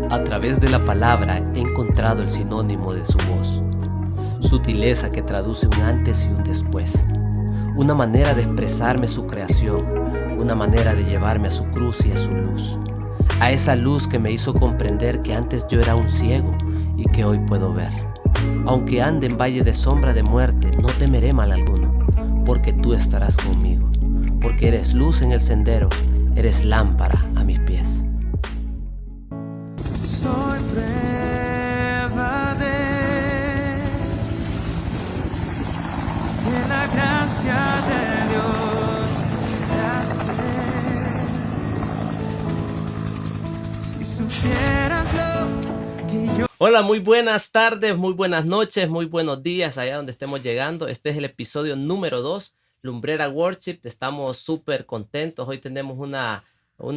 A través de la palabra he encontrado el sinónimo de su voz, sutileza que traduce un antes y un después, una manera de expresarme su creación, una manera de llevarme a su cruz y a su luz, a esa luz que me hizo comprender que antes yo era un ciego y que hoy puedo ver. Aunque ande en valle de sombra de muerte, no temeré mal alguno, porque tú estarás conmigo, porque eres luz en el sendero, eres lámpara a mis pies. Soy prueba de que la gracia de Dios puede hacer. Si supieras lo que yo... Hola, muy buenas tardes, muy buenas noches, muy buenos días allá donde estemos llegando. Este es el episodio número 2, Lumbrera Worship. Estamos súper contentos. Hoy tenemos una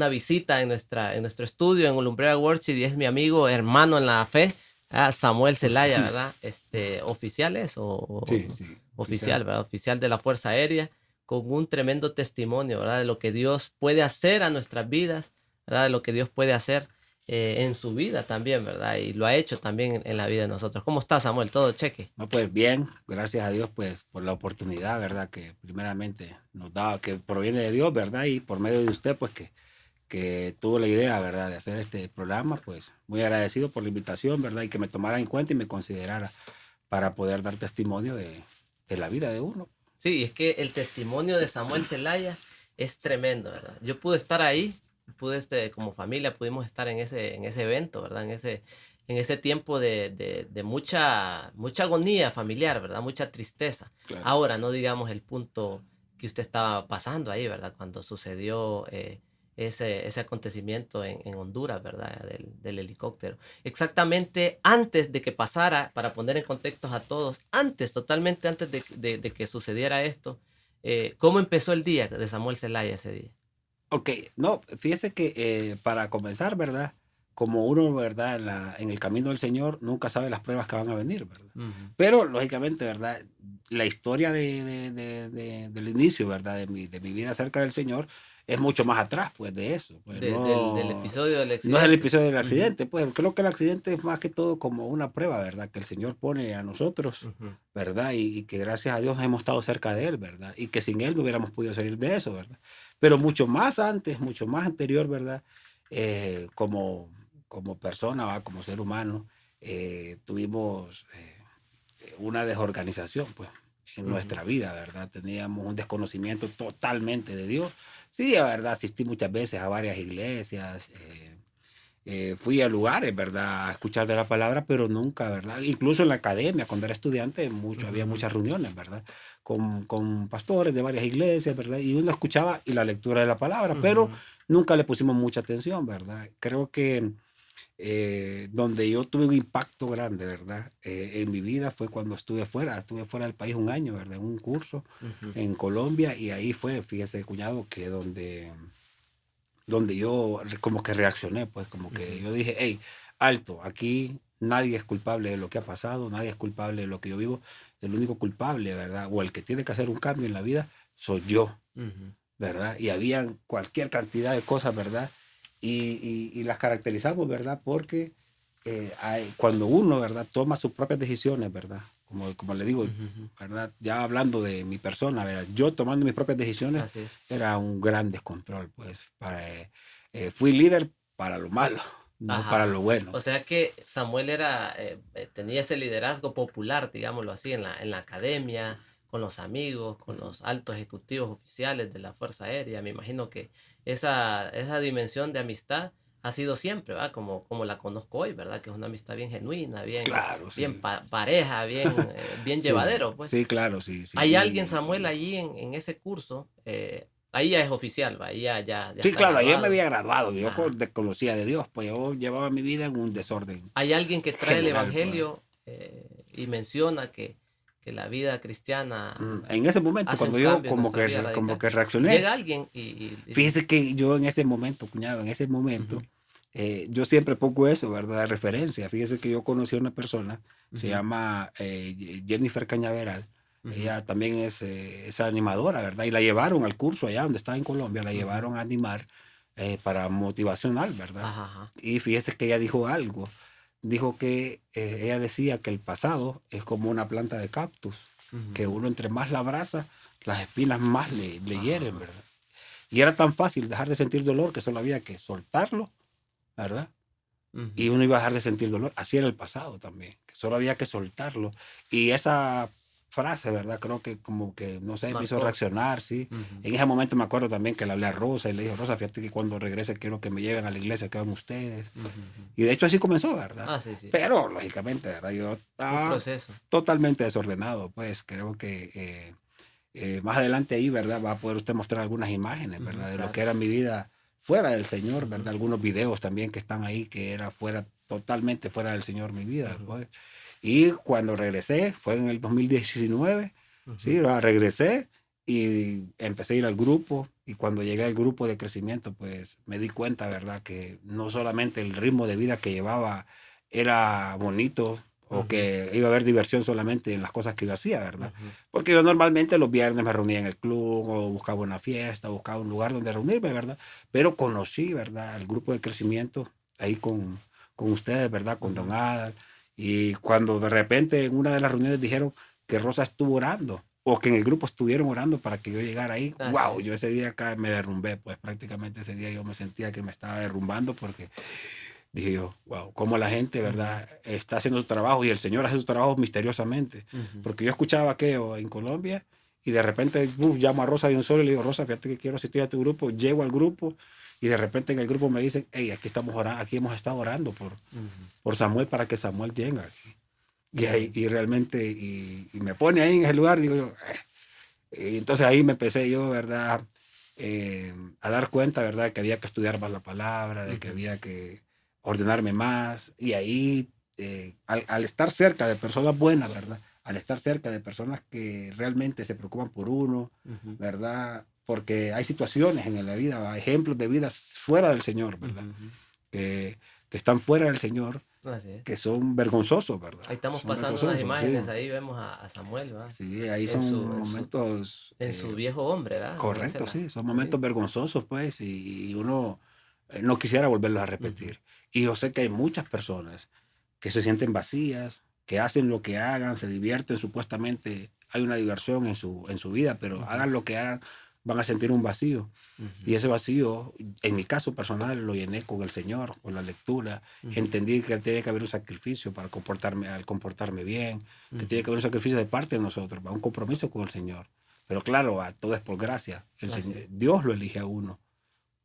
visita en nuestro estudio en Lumbrera Worship y es mi amigo, hermano en la fe, Samuel Zelaya, ¿verdad? ¿Oficial es? Sí, Oficial, ¿verdad? Oficial de la Fuerza Aérea, con un tremendo testimonio, ¿verdad? De lo que Dios puede hacer a nuestras vidas, ¿verdad? De lo que Dios puede hacer en su vida también, ¿verdad? Y lo ha hecho también en la vida de nosotros. ¿Cómo está, Samuel? ¿Todo cheque? No, pues bien, gracias a Dios pues por la oportunidad, ¿verdad? Que primeramente nos da, que proviene de Dios, ¿verdad? Y por medio de usted pues que tuvo la idea, ¿verdad? De hacer este programa, pues muy agradecido por la invitación, ¿verdad? Y que me tomara en cuenta y me considerara para poder dar testimonio de la vida de uno. Sí, es que el testimonio de Samuel Zelaya es tremendo, ¿verdad? Yo pude estar ahí, como familia pudimos estar en ese evento, ¿verdad? En ese tiempo de mucha agonía familiar, ¿verdad? Mucha tristeza. Claro. Ahora, no digamos el punto que usted estaba pasando ahí, ¿verdad? Cuando sucedió ese acontecimiento en Honduras, ¿verdad? Del helicóptero. Exactamente antes de que pasara, para poner en contexto a todos, totalmente antes de que sucediera esto, ¿cómo empezó el día de Samuel Zelaya ese día? Ok, no, fíjese que para comenzar, ¿verdad? Como uno, ¿verdad? En el camino del Señor nunca sabe las pruebas que van a venir, ¿verdad? Uh-huh. Pero, lógicamente, ¿verdad? La historia del inicio, ¿verdad? De mi vida cerca del Señor es mucho más atrás, pues, de eso. Pues, Del episodio del accidente. No es el episodio del accidente, pues, creo que el accidente es más que todo como una prueba, ¿verdad? Que el Señor pone a nosotros, Uh-huh. ¿verdad? Y que gracias a Dios hemos estado cerca de Él, ¿verdad? Y que sin Él no hubiéramos podido salir de eso, ¿verdad? Pero mucho más antes, mucho más anterior, ¿verdad? Como persona, ¿va? Como ser humano, tuvimos una desorganización, pues, en nuestra vida, ¿verdad? Teníamos un desconocimiento totalmente de Dios. Sí, la verdad, asistí muchas veces a varias iglesias, fui a lugares, ¿verdad? A escuchar de la palabra, pero nunca, ¿verdad? Incluso en la academia, cuando era estudiante, había muchas reuniones, ¿verdad? Con pastores de varias iglesias, ¿verdad? Y uno escuchaba y la lectura de la palabra, pero nunca le pusimos mucha atención, ¿verdad? Creo que donde yo tuve un impacto grande, ¿verdad? En mi vida fue cuando estuve fuera del país un año, ¿verdad? En un curso en Colombia, y ahí fue, fíjese, cuñado, que donde yo como que reaccioné, pues como que yo dije, hey, alto, aquí nadie es culpable de lo que ha pasado, nadie es culpable de lo que yo vivo, el único culpable, ¿verdad? O el que tiene que hacer un cambio en la vida soy yo, ¿verdad? Y había cualquier cantidad de cosas, ¿verdad? Y las caracterizamos, ¿verdad? Porque cuando uno, ¿verdad? Toma sus propias decisiones, ¿verdad? Como le digo, ¿verdad? Ya hablando de mi persona, ¿verdad? Yo tomando mis propias decisiones era un gran descontrol, pues. Fui líder para lo malo, no para lo bueno. O sea que Samuel tenía ese liderazgo popular, digámoslo así, en la academia, con los amigos, con los altos ejecutivos oficiales de la Fuerza Aérea. Me imagino que esa dimensión de amistad ha sido siempre, ¿verdad? Como la conozco hoy, ¿verdad? Que es una amistad bien genuina, bien, claro, sí. bien pareja, bien sí, llevadero, pues. Sí, claro, sí. ¿Hay alguien, Samuel, allí en ese curso? Ahí ya es oficial, ¿va? Ahí ya sí, está claro, graduado. ahí me había graduado. Yo desconocía de Dios, pues yo llevaba mi vida en un desorden. ¿Hay alguien que trae general, el evangelio y menciona que la vida cristiana en ese momento, cuando yo como que reaccioné? Llega alguien y fíjese que yo en ese momento, cuñado, yo siempre pongo eso, ¿verdad? De referencia. Fíjese que yo conocí a una persona, se llama Jennifer Cañaveral. Ella también es animadora, ¿verdad? Y la llevaron al curso allá donde estaba en Colombia, la llevaron a animar para motivacional, ¿verdad? Ajá, ajá. Y fíjese que ella dijo algo. Dijo que ella decía que el pasado es como una planta de cactus, que Ujú. uno entre más la abraza, las espinas más le hieren, Ah, ¿verdad? Y era tan fácil dejar de sentir dolor que solo había que soltarlo, ¿verdad? Y ujú. uno iba a dejar de sentir dolor. Así era el pasado también, que solo había que soltarlo. Y esa frase, ¿verdad? Creo que como que, no sé, me hizo Marcó. reaccionar, ¿sí? Ujú, En ese momento me acuerdo también que le hablé a Rosa y le dije, Rosa, fíjate que cuando regrese quiero que me lleven a la iglesia que van ustedes. ujú, ujú. Y de hecho así comenzó, ¿verdad? Ah, sí, sí. Pero lógicamente, ¿verdad? Yo Un estaba proceso. totalmente desordenado, pues creo que más adelante ahí, ¿verdad? Va a poder usted mostrar algunas imágenes, Ujú, ¿verdad? De lo que claro. era mi vida fuera del Señor, Ujú, ¿verdad? Algunos videos también que están ahí que era fuera, totalmente fuera del Señor mi vida, ujú, pues. Y cuando regresé, fue en el 2019, ujú. sí, ¿verdad? Regresé y empecé a ir al grupo. Y cuando llegué al grupo de crecimiento, pues me di cuenta, ¿verdad? Que no solamente el ritmo de vida que llevaba era bonito o Ujú, que iba a haber diversión solamente en las cosas que yo hacía, ¿verdad? ujú, Porque yo normalmente los viernes me reunía en el club o buscaba una fiesta, buscaba un lugar donde reunirme, ¿verdad? Pero conocí, ¿verdad? El grupo de crecimiento ahí con ustedes, ¿verdad? Con Don ujú. Adal. Y cuando de repente en una de las reuniones dijeron que Rosa estuvo orando o que en el grupo estuvieron orando para que yo llegara ahí, Así wow, es. yo ese día acá me derrumbé, pues prácticamente ese día yo me sentía que me estaba derrumbando porque dije yo, wow, cómo la gente, Ujú, ¿verdad? Está haciendo su trabajo y el Señor hace su trabajo misteriosamente. ujú. Porque yo escuchaba aquello en Colombia y de repente llamo a Rosa de un solo y le digo, Rosa, fíjate que quiero asistir a tu grupo. Llego al grupo y de repente en el grupo me dicen, hey, aquí estamos orando, aquí hemos estado orando Ujú, por Samuel para que Samuel venga aquí. Y, qué ahí, bueno. y realmente, y me pone ahí en ese lugar, digo yo, y entonces ahí me empecé yo, ¿verdad? A dar cuenta, ¿verdad? Que había que estudiar más la palabra, de que Ujú, había que ordenarme más. Y ahí, al estar cerca de personas buenas, ¿verdad? Al estar cerca de personas que realmente se preocupan por uno, ujú, ¿verdad? Porque hay situaciones en la vida, ¿va? Ejemplos de vidas fuera del Señor, ujú, ¿verdad? ujú. Que, que están fuera del Señor, Así es. que son vergonzosos, ¿verdad? Ahí estamos Son pasando unas vergonzosos, sí. imágenes, ahí vemos a Samuel, ¿va? Sí, ahí En son su, en su, momentos en su viejo hombre, ¿verdad? Como dice correcto, la. sí, son Sí. momentos vergonzosos, pues, y uno no quisiera volverlos a Ujú, repetir. Y yo sé que hay muchas personas que se sienten vacías, que hacen lo que hagan, se divierten, supuestamente hay una diversión en su vida, pero ujú, hagan lo que hagan, van a sentir un vacío. ujú, Y ese vacío, en mi caso personal, lo llené con el Señor, con la lectura. ujú, Entendí que tiene que haber un sacrificio para comportarme, al comportarme bien, que tiene ujú. que haber un sacrificio de parte de nosotros, un compromiso con el Señor. Pero claro, todo es por gracia. Así es. Dios lo elige a uno,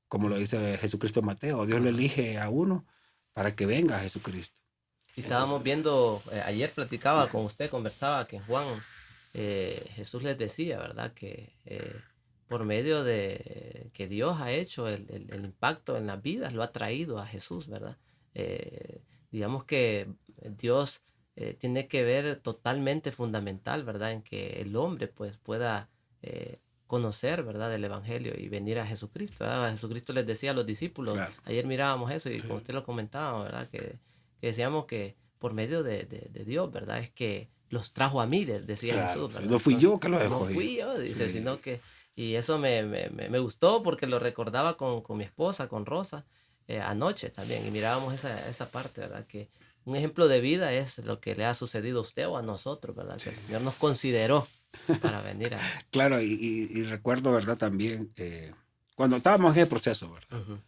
como lo Ujú. dice Jesucristo en Mateo. Dios lo Ajá. elige a uno para que venga a Jesucristo. Y Entonces, estábamos viendo, ayer platicaba con usted, conversaba que Juan, Jesús les decía, ¿verdad? Que por medio de que Dios ha hecho el impacto en las vidas, lo ha traído a Jesús, ¿verdad? Eh, digamos que Dios tiene que ver totalmente fundamental, ¿verdad? En que el hombre pues pueda conocer, ¿verdad? El Evangelio y venir a Jesucristo, ¿verdad? Jesucristo les decía a los discípulos, claro. ayer mirábamos eso y Sí, con usted lo comentaba, ¿verdad? Que decíamos que por medio de Dios, ¿verdad? Es que los trajo a mí, decía claro. Jesús, Sí, ¿verdad? no fui Entonces, yo que los no escogí. fui yo, dice, Sí, sino que, y eso me gustó porque lo recordaba con mi esposa, con Rosa, anoche también, y mirábamos esa parte, ¿verdad? Que un ejemplo de vida es lo que le ha sucedido a usted o a nosotros, ¿verdad? Que sí. el Señor nos consideró para venir a. Claro, y recuerdo, ¿verdad? También, cuando estábamos en el proceso, ¿verdad? Ujú,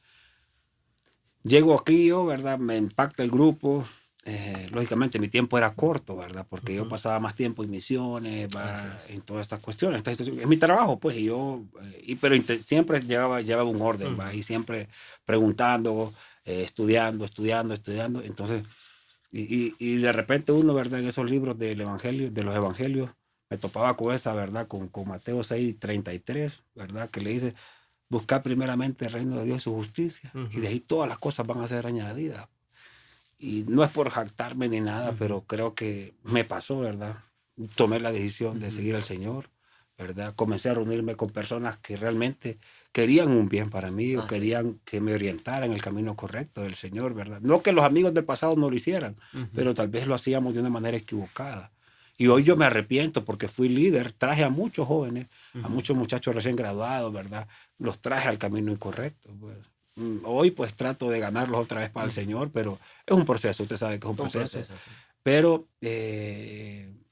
Llego aquí yo, ¿verdad? Me impacta el grupo. Lógicamente mi tiempo era corto, ¿verdad? Porque yo ujú, pasaba más tiempo en misiones, así va, es. en todas estas cuestiones, estas situaciones. Es mi trabajo, pues, y yo, pero siempre llevaba un orden, va, Ujú, y siempre preguntando, estudiando. Entonces, y de repente uno, ¿verdad? En esos libros del evangelio, de los evangelios, me topaba con esa, ¿verdad? Con Mateo 6:33, ¿verdad? Que le dice, buscar primeramente el reino de Dios y su justicia, y de ujú, ahí todas las cosas van a ser añadidas. Y no es por jactarme ni nada, ujú, pero creo que me pasó, ¿verdad? Tomé la decisión de ujú, seguir al Señor, ¿verdad? Comencé a reunirme con personas que realmente querían un bien para mí o así es. querían que me orientara en el camino correcto del Señor, ¿verdad? No que los amigos del pasado no lo hicieran, Ujú, pero tal vez lo hacíamos de una manera equivocada. Y hoy así yo me es. arrepiento porque fui líder, traje a muchos jóvenes, a Ujú, muchos muchachos recién graduados, ¿verdad? Los traje al camino incorrecto, pues. hoy pues trato de ganarlos otra vez para el Señor, pero es un proceso, usted sabe que es un Un proceso. proceso, sí. Pero en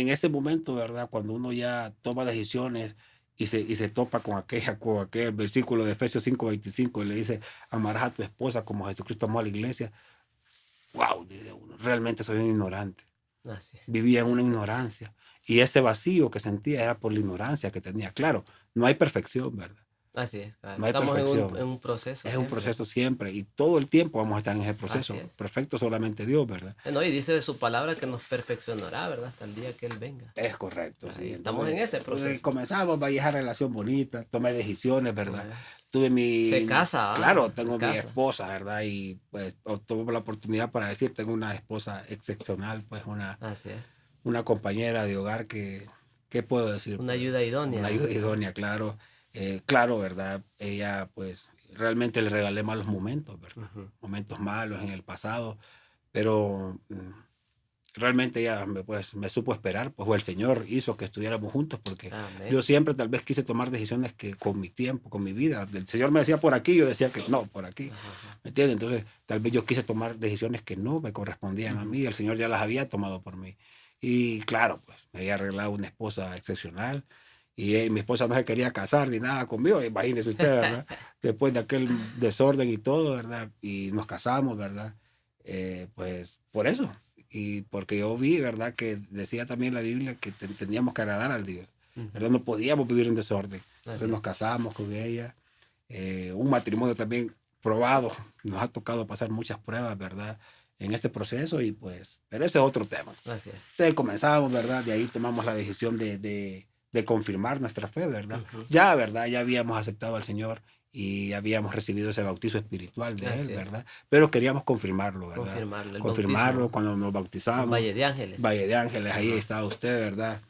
ese momento, ¿verdad? Cuando uno ya toma decisiones y se topa con aquel versículo de Efesios 5:25 y le dice, amarás a tu esposa como Jesucristo amó a la iglesia. Wow, dice uno, realmente soy un ignorante. Así es. Vivía en una ignorancia. Y ese vacío que sentía era por la ignorancia que tenía. Claro, no hay perfección, ¿verdad? Así es, claro. No hay Estamos perfección. en un proceso Es un siempre. proceso siempre y todo el tiempo vamos a estar en ese proceso. Así es. Perfecto solamente Dios, ¿verdad? No, y dice de su palabra que nos perfeccionará, ¿verdad? Hasta el día que Él venga. Es correcto, Ahí sí. estamos en ese proceso. Comenzamos a esa relación bonita, tomé decisiones, ¿verdad? Bueno, Tuve mi... se casa, ¿ah? Claro, Se tengo mi casa. esposa, ¿verdad? Y pues tuve la oportunidad para decir, tengo una esposa excepcional, pues Así es. una compañera de hogar que, ¿qué puedo decir? Una Pues, ayuda idónea. una ayuda idónea, claro. Claro, ¿verdad? Ella, pues, realmente le regalé malos momentos, ¿verdad? Ujú. Momentos malos en el pasado, pero realmente ella me supo esperar, pues, o el Señor hizo que estuviéramos juntos, porque Amén. yo siempre tal vez quise tomar decisiones que con mi tiempo, con mi vida, el Señor me decía por aquí, yo decía que no, por aquí, Ajá. ¿me entiendes? Entonces, tal vez yo quise tomar decisiones que no me correspondían a mí, el Señor ya las había tomado por mí. Y claro, pues, me había arreglado una esposa excepcional, y mi esposa no se quería casar ni nada conmigo, imagínese usted, ¿verdad? Después de aquel desorden y todo, ¿verdad? Y nos casamos, ¿verdad? Pues por eso, y porque yo vi, ¿verdad? Que decía también la Biblia que teníamos que agradar al Dios, ¿verdad? No podíamos vivir en desorden. Entonces Así nos casamos con ella, un matrimonio también probado, nos ha tocado pasar muchas pruebas, ¿verdad? En este proceso y pues, pero ese es otro tema. Así es. Entonces comenzamos, ¿verdad? De ahí tomamos la decisión de confirmar nuestra fe, ¿verdad? Ujú. Ya, ¿verdad? Ya habíamos aceptado al Señor y habíamos recibido ese bautizo espiritual de Así Él, es. ¿verdad? Pero queríamos confirmarlo, ¿verdad? Confirmarlo, el Confirmarlo bautismo. cuando nos En bautizamos. Valle de Ángeles. Valle de Ángeles, ahí Ajá. estaba usted, ¿verdad?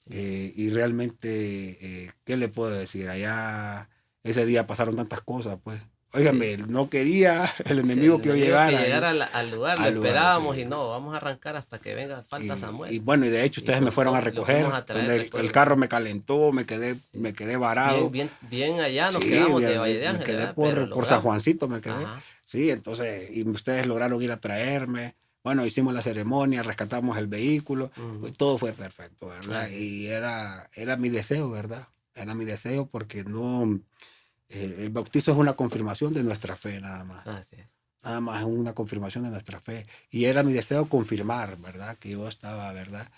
Y realmente, ¿qué le puedo decir? Allá ese día pasaron tantas cosas, pues. Óigame, Sí. no quería el Sí, enemigo el que yo enemigo llegara. que llegara al lugar, lo al lugar, esperábamos sí. y no, vamos a arrancar hasta que venga, falta Y Samuel. bueno, y de hecho Y ustedes me fueron a lo fuimos recoger, a traer donde después. el carro me calentó, me quedé Sí. varado. Bien allá nos Sí, quedamos de me, Valle de me Ángeles, quedé ¿verdad? Pero por San logramos. Juancito, me quedé. Ajá. Sí, entonces, y ustedes lograron ir a traerme. Bueno, hicimos la ceremonia, rescatamos el vehículo, Ujú. pues, todo fue perfecto, ¿verdad? Así es. Y era mi deseo, ¿verdad? Era mi deseo porque no, el bautizo es una confirmación de nuestra fe, nada más. Así es. Nada más es una confirmación de nuestra fe. Y era mi deseo confirmar, ¿verdad? Que yo estaba, ¿verdad?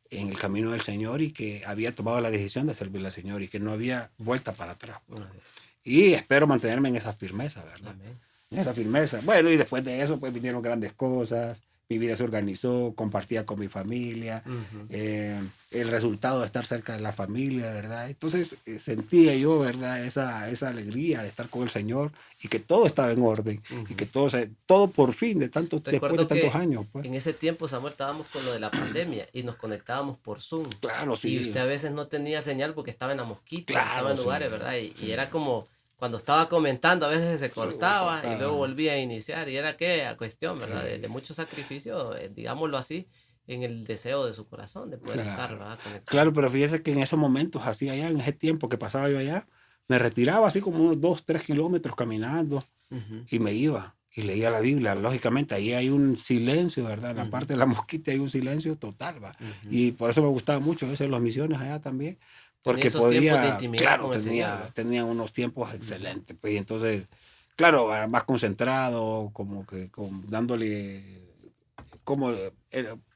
En el camino del Señor y que había tomado la decisión de servirle al Señor y que no había vuelta para atrás. Pues. Así es. Y espero mantenerme en esa firmeza, ¿verdad? Amén. En esa firmeza. Bueno, y después de eso, pues vinieron grandes cosas. Mi vida se organizó, compartía con mi familia. Ujú. El resultado de estar cerca de la familia, ¿verdad? Entonces sentía yo, ¿verdad? Esa alegría de estar con el Señor y que todo estaba en orden y que Ujú. todo por fin, después de Recuerdo tantos que años, pues. en ese tiempo, Samuel, estábamos con lo de la pandemia y nos conectábamos por Zoom. Claro, Y sí. usted a veces no tenía señal porque estaba en la mosquita, estaba Claro, en sí. lugares, ¿verdad? Y Sí. era como cuando estaba comentando, a veces se cortaba y cortaba. luego volvía a iniciar. Y era que a cuestión, ¿verdad? Sí. De mucho sacrificio, digámoslo así, en el deseo de su corazón de poder estar, Claro. ¿verdad? Conectado. Claro, pero fíjese que en esos momentos, así allá, en ese tiempo que pasaba yo allá, me retiraba así como unos 2, 3 kilómetros caminando Ujú. y me iba y leía la Biblia. Lógicamente, ahí hay un silencio, ¿verdad? En la Ujú. parte de la mosquita hay un silencio total, ¿va? Ujú. Y por eso me gustaba mucho eso de las misiones allá también. Porque esos tiempos de podía, intimidad claro, con el Señor, ¿no? tenía unos tiempos excelentes. Pues, y entonces, claro, más concentrado, como que dándole, como,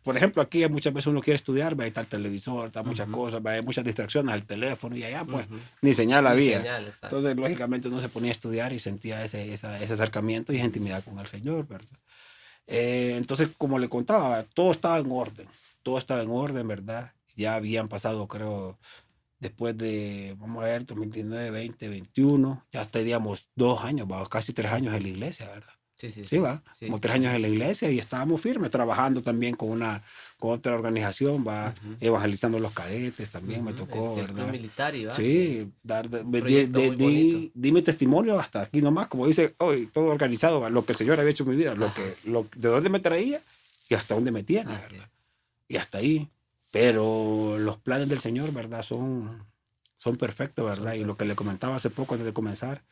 por ejemplo, aquí muchas veces uno quiere estudiar, va a estar el televisor, está muchas Ujú. cosas, hay muchas distracciones al teléfono y allá pues Ujú. ni señal Ni había. señal, exacto. Entonces, lógicamente uno se ponía a estudiar y sentía ese acercamiento y esa intimidad con el Señor, ¿verdad? Entonces, como le contaba, todo estaba en orden, ¿verdad? Ya habían pasado, creo, después de, vamos a ver, 2019, 20, 21, ya teníamos 2 años, ¿va? Casi 3 años en la iglesia, ¿verdad? Sí, sí, Sí, sí. va, Sí. como 3 años en la iglesia y estábamos firmes, trabajando también con otra organización, va, Ujú. evangelizando los cadetes también me Ujú. tocó, El club ¿verdad? militar, ¿va? Sí, un proyecto muy bonito. di mi testimonio hasta aquí nomás, como dice, hoy todo organizado, ¿va? Lo que el Señor había hecho en mi vida, de dónde me traía y hasta dónde me tiene, Así ¿verdad? es. Y hasta ahí. Pero los planes del Señor, ¿verdad? Son perfectos, ¿verdad? Y lo que le comentaba hace poco antes de comenzar,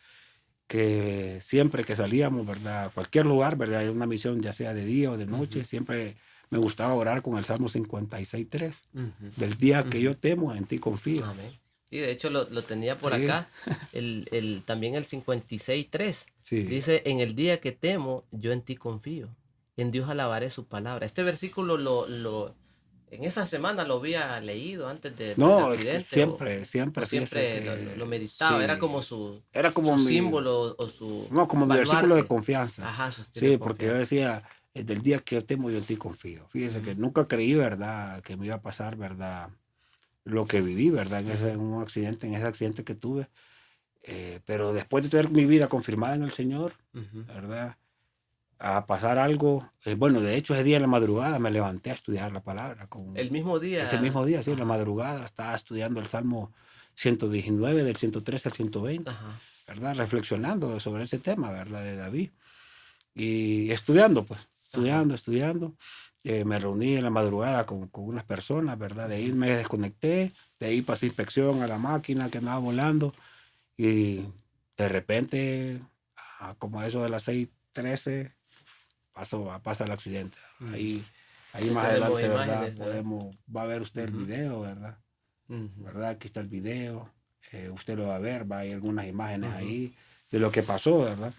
que siempre que salíamos, ¿verdad? A cualquier lugar, ¿verdad? Hay una misión, ya sea de día o de noche, siempre me gustaba orar con el Salmo 56:3. Del día que yo temo, en ti confío. Amén. Y de hecho lo tenía por Sí. acá, también el 56:3. Sí. Dice, en el día que temo, yo en ti confío. En Dios alabaré su palabra. Este versículo en esa semana lo había leído antes del No, es accidente. que siempre, o fíjese siempre que lo meditaba. sí, Era como su mi símbolo o su no, como mi versículo de baluarte. confianza. Ajá, su estilo Sí, de porque yo confianza. decía, del día que yo temo, yo en ti confío. Fíjese que nunca creí, ¿verdad?, que me iba a pasar, ¿verdad?, lo que viví, ¿verdad?, en en ese accidente que tuve. Pero después de tener mi vida confirmada en el Señor, ¿verdad?, a pasar algo, bueno, de hecho ese día en la madrugada me levanté a estudiar la palabra. El mismo día. Ese mismo día, sí, en la Ajá, madrugada, estaba estudiando el Salmo 119, del 113 al 120, ajá. ¿verdad?, reflexionando sobre ese tema, ¿verdad?, de David. Y estudiando, pues, Ajá. estudiando. Me reuní en la madrugada con unas personas, ¿verdad? De ahí me desconecté, de ahí pasé inspección a la máquina que andaba volando y de repente, como eso de las 6:13, pasa el accidente. Ahí Ahí más tenemos adelante, ¿verdad? imágenes, ¿verdad? Va a ver usted el Ujú, video, ¿verdad? ujú, ¿Verdad? Aquí está el video. Usted lo va a ver, hay algunas imágenes ujú. ahí de lo que pasó, ¿verdad?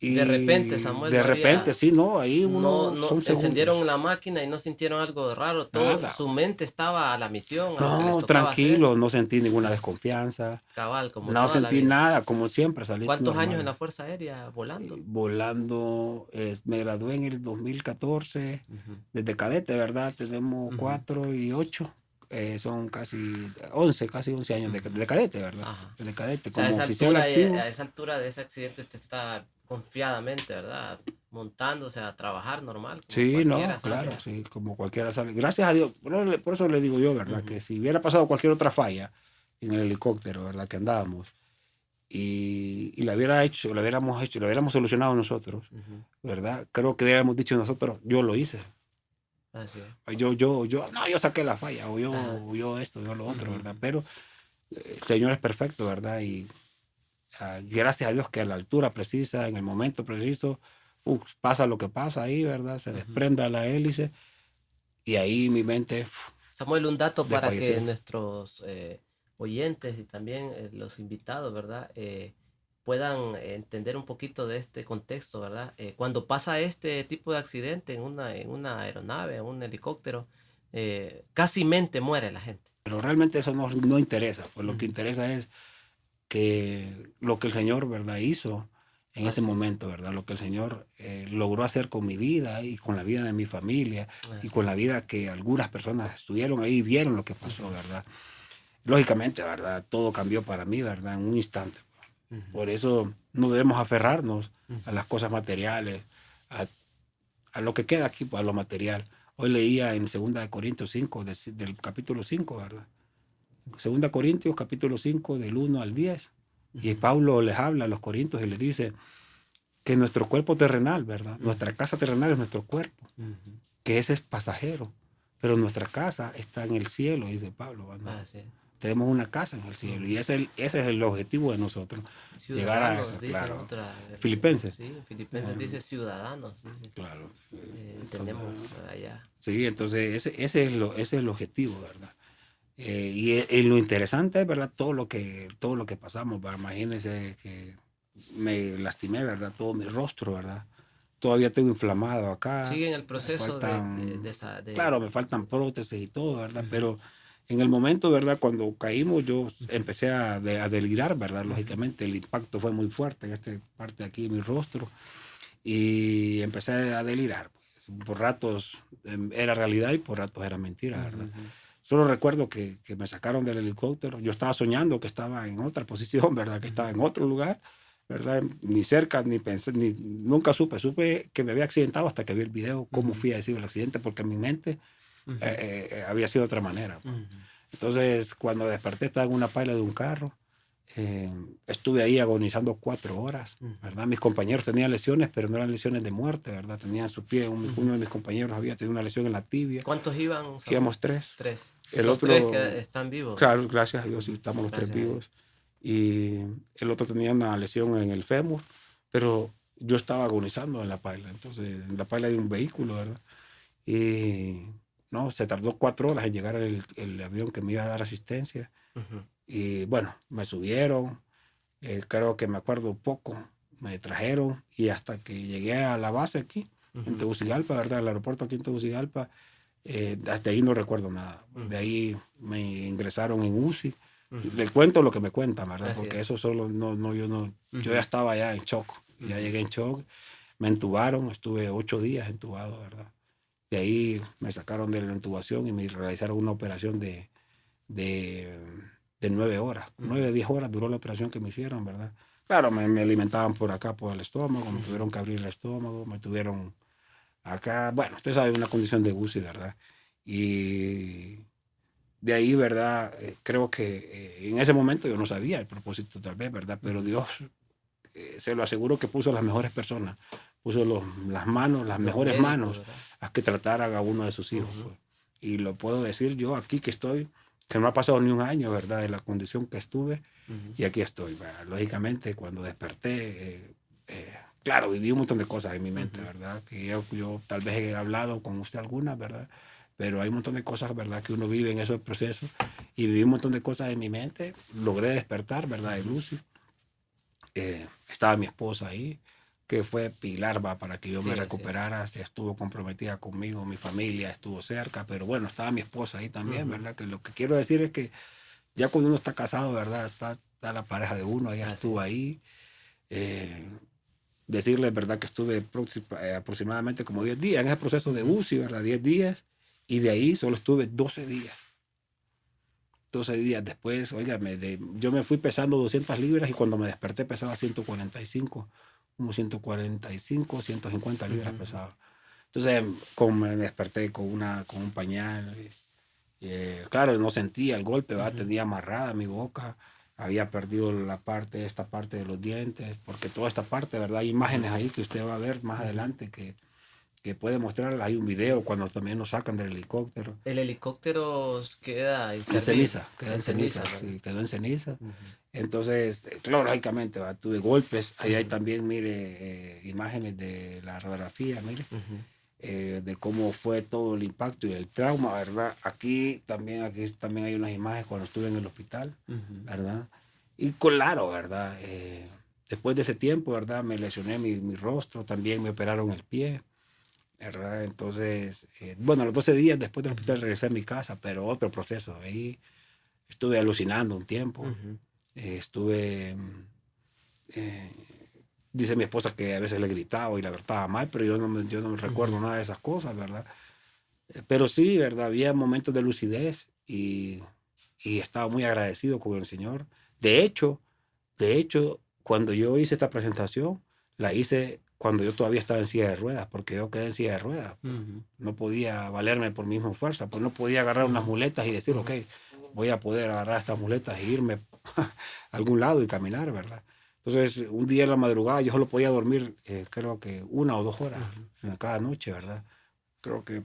De repente, Y Samuel, de no repente, había, sí, no, ahí no, son segundos. encendieron la máquina y no sintieron algo raro. Todo, Nada. su mente estaba a la misión, a lo que les No, tocaba hacer. tranquilo, no sentí ninguna Ujú. desconfianza. Cabal, como No toda la sentí vida. nada, como siempre, salí ¿Cuántos años en la normal. Fuerza Aérea volando? Volando, me gradué en el 2014, Ujú, desde cadete, ¿verdad? Tenemos ujú, 4 y 8, son casi 11 años ujú. de cadete, ¿verdad? Ajá. De cadete, O sea, como oficial activo. a esa altura de ese accidente usted está confiadamente, ¿verdad? Montándose a trabajar normal, como Sí, cualquiera no, sale. claro, sí, como cualquiera sale. Gracias a Dios, por eso le digo yo, ¿verdad? Ujú, Que si hubiera pasado cualquier otra falla en el helicóptero, ¿verdad? Que andábamos, y la hubiéramos solucionado nosotros, ujú. ¿verdad? Creo que hubiéramos dicho nosotros, yo lo hice. Así es. No, yo saqué la falla, Ajá. yo esto, yo lo otro, Ujú, ¿verdad? Pero el Señor es perfecto, ¿verdad? Y gracias a Dios que a la altura precisa, en el momento preciso, pasa lo que pasa ahí, ¿verdad? Se ujú. desprende la hélice y ahí mi mente Samuel, un dato para que desfalleció. nuestros oyentes y también los invitados, ¿verdad? Puedan entender un poquito de este contexto, ¿verdad? Cuando pasa este tipo de accidente en una aeronave, en un helicóptero, casi mente muere la gente. Pero realmente eso no interesa, pues lo que Ujú. interesa es que lo que el Señor, ¿verdad?, hizo en ese Así es, momento, ¿verdad? Lo que el Señor logró hacer con mi vida y con la vida de mi familia y así con la es. vida que algunas personas estuvieron ahí y vieron lo que pasó, Ujú, ¿verdad? Lógicamente, ¿verdad? Todo cambió para mí, ¿verdad? En un instante. ujú, Por eso no debemos aferrarnos a ujú, las cosas materiales, a, a lo que queda aquí, pues, a lo material. Hoy leía en 2 Corintios 5, del capítulo 5, ¿verdad? 2 Corintios capítulo 5, del 1 al 10. Y ujú, Pablo les habla a los corintios y les dice que nuestro cuerpo terrenal, ¿verdad? Nuestra ujú, casa terrenal es nuestro cuerpo, ujú. que ese es pasajero, pero nuestra casa está en el cielo, dice Pablo, ¿verdad? Así es. Tenemos una casa en el cielo y Ujú. ese es el objetivo de nosotros, llegar a Ciudadanos, eso, dice en claro. otra versión. Filipenses, Sí, en Filipenses eh, dice ciudadanos, dice. claro. Entonces, Tenemos allá. sí, entonces ese es el objetivo, ¿verdad? Y lo interesante es, ¿verdad? Todo lo que pasamos, ¿verdad? Imagínense que me lastimé, ¿verdad? Todo mi rostro, ¿verdad? Todavía tengo inflamado acá, Sigue en el me proceso faltan, claro, de. me faltan prótesis y todo, ¿verdad? Ujú, Pero en el momento, ¿verdad? Cuando caímos, yo ujú, empecé a delirar, ¿verdad? ujú, Lógicamente, el impacto fue muy fuerte en esta parte de aquí de mi rostro y empecé a delirar. Pues. Por ratos era realidad y por ratos era mentira, ujú, ¿verdad? ujú. Solo recuerdo que me sacaron del helicóptero. Yo estaba soñando que estaba en otra posición, ¿verdad? Que estaba en otro lugar, ¿verdad? Ni cerca, ni pensé, nunca supe. Supe que me había accidentado hasta que vi el video, cómo Ujú, fui a decir el accidente, porque en mi mente ujú, había sido de otra manera. Pues. ujú. Entonces, cuando desperté, estaba en una paila de un carro. Estuve ahí agonizando 4 horas, Ujú, ¿verdad? Mis compañeros tenían lesiones, pero no eran lesiones de muerte, ¿verdad? Tenían su pie, ujú. uno de mis compañeros había tenido una lesión en la tibia. ¿Cuántos iban, Samuel? Íbamos tres. Tres. El Los tres otro, que están vivos, ¿verdad? claro, gracias a Dios, sí, Ujú, estamos los tres gracias a Dios. vivos. y el otro tenía una lesión en el fémur, pero yo estaba agonizando en la paila, entonces en la paila de un vehículo, ¿verdad? Y no, se tardó 4 horas en llegar el avión que me iba a dar asistencia. Ujú. Y bueno, me subieron, creo que me acuerdo poco, me trajeron y hasta que llegué a la base aquí, en Ujú. Tegucigalpa, ¿verdad? El aeropuerto aquí en Tegucigalpa, hasta ahí no recuerdo nada. De Ujú. ahí me ingresaron en UCI. Ujú. Les cuento lo que me cuentan, ¿verdad? Así Porque es. eso solo, yo ya Ujú. estaba ya en shock, ya Ujú. llegué en shock, me entubaron, estuve 8 días entubado, ¿verdad? De ahí me sacaron de la intubación y me realizaron una operación de, de 9 horas. Ujú. 9, 10 horas duró la operación que me hicieron, ¿verdad? Claro, me alimentaban por acá, por el estómago, me Ujú. tuvieron que abrir el estómago, me tuvieron acá, bueno, usted sabe, una condición de UCI, ¿verdad? Y de ahí, ¿verdad? Creo que en ese momento yo no sabía el propósito tal vez, ¿verdad? Pero Ujú. Dios, se lo aseguro que puso las mejores personas, puso las manos, las Los mejores médicos, manos ¿verdad? a que trataran a uno de sus hijos, Ujú. pues. Y lo puedo decir yo aquí que estoy, que no ha pasado ni un año, ¿verdad? De la condición que estuve Ujú. y aquí estoy, ¿verdad? Lógicamente, cuando desperté, claro, viví un montón de cosas en mi mente, Ujú. ¿verdad? Que yo tal vez he hablado con usted algunas, ¿verdad? Pero hay un montón de cosas, ¿verdad? Que uno vive en esos procesos y viví un montón de cosas en mi mente. Logré despertar, ¿verdad? De Ujú. Lucy. Estaba mi esposa ahí, que fue pilar, va, para que yo me Sí, así es. recuperara. Se estuvo comprometida conmigo, mi familia estuvo cerca, pero bueno, estaba mi esposa ahí también, Ujú. ¿verdad? Que lo que quiero decir es que ya cuando uno está casado, ¿verdad? Está la pareja de uno, ella Así estuvo es. ahí. Eh, Decirles, ¿verdad? Que estuve aproximadamente como 10 días en ese proceso de Ujú. UCI, ¿verdad? 10 días. Y de ahí solo estuve 12 días. 12 días después, óigame, yo me fui pesando 200 libras y cuando me desperté pesaba 145, como 145, 150 libras Ujú. pesaba. Entonces, como me desperté con un pañal, claro, no sentía el golpe, ¿verdad? Ujú. Tenía amarrada mi boca, había perdido esta parte de los dientes, porque toda esta parte, ¿verdad? Hay Ujú. imágenes ahí que usted va a ver más Ujú. adelante que puede mostrar, hay un video Sí. cuando también nos sacan del helicóptero. El helicóptero queda En inservible, ceniza, quedó en en ceniza, ceniza, ¿verdad? sí, quedó en ceniza. Ujú. Entonces, claro, lógicamente, ¿va? Tuve golpes. Ahí hay Ujú. también, mire, imágenes de la radiografía, mire, Ujú. de cómo fue todo el impacto y el trauma, ¿verdad? Aquí también hay unas imágenes cuando estuve en el hospital, Ujú. ¿verdad? Y claro, ¿verdad? Después de ese tiempo, ¿verdad? Me lesioné mi rostro, también me operaron el pie, ¿verdad? Entonces, bueno, los 12 días después del hospital Ujú. regresé a mi casa, pero otro proceso. Ahí estuve alucinando un tiempo. Ujú. Estuve, eh, dice mi esposa que a veces le gritaba y la trataba mal, pero yo no me recuerdo Ujú. nada de esas cosas, ¿verdad? Pero sí, ¿verdad? Había momentos de lucidez y estaba muy agradecido con el Señor. De hecho, de hecho, cuando yo hice esta presentación, la hice cuando yo todavía estaba en silla de ruedas, porque yo quedé en silla de ruedas, pues. Ujú. No podía valerme por mi misma fuerza, pues no podía agarrar unas Ujú. muletas y decir, ok, Ujú. voy a poder agarrar estas muletas e irme a algún lado y caminar, ¿verdad? Entonces, un día en la madrugada yo solo podía dormir, creo que 1 o 2 horas Ujú. cada noche, ¿verdad? Creo que